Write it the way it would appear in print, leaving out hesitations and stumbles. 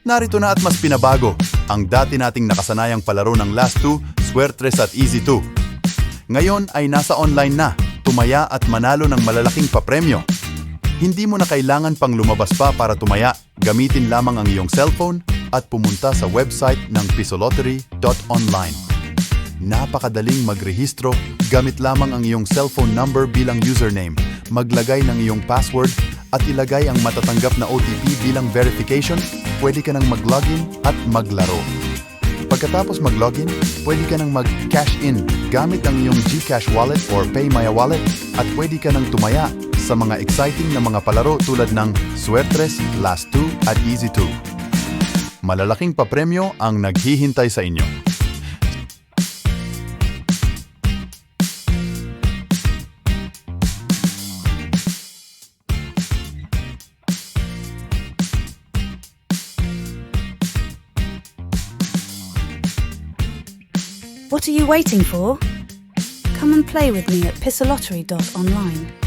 Narito na at mas pinabago ang dati nating nakasanayang palaro ng Last 2, Suertres at Easy 2. Ngayon ay nasa online na, tumaya at manalo ng malalaking papremyo. Hindi mo na kailangan pang lumabas pa para tumaya. Gamitin lamang ang iyong cellphone at pumunta sa website ng pisolottery.online. Napakadaling magrehistro, gamit lamang ang iyong cellphone number bilang username. Maglagay ng iyong password at ilagay ang matatanggap na OTP bilang verification, pwede ka nang mag-login at maglaro. Pagkatapos mag-login, pwede ka nang mag-cash in gamit ang iyong GCash wallet or PayMaya wallet at pwede ka nang tumaya sa mga exciting na mga palaro tulad ng Suertres, Last 2 at Easy 2. Malalaking papremyo ang naghihintay sa inyo. What are you waiting for? Come and play with me at pisolottery.online.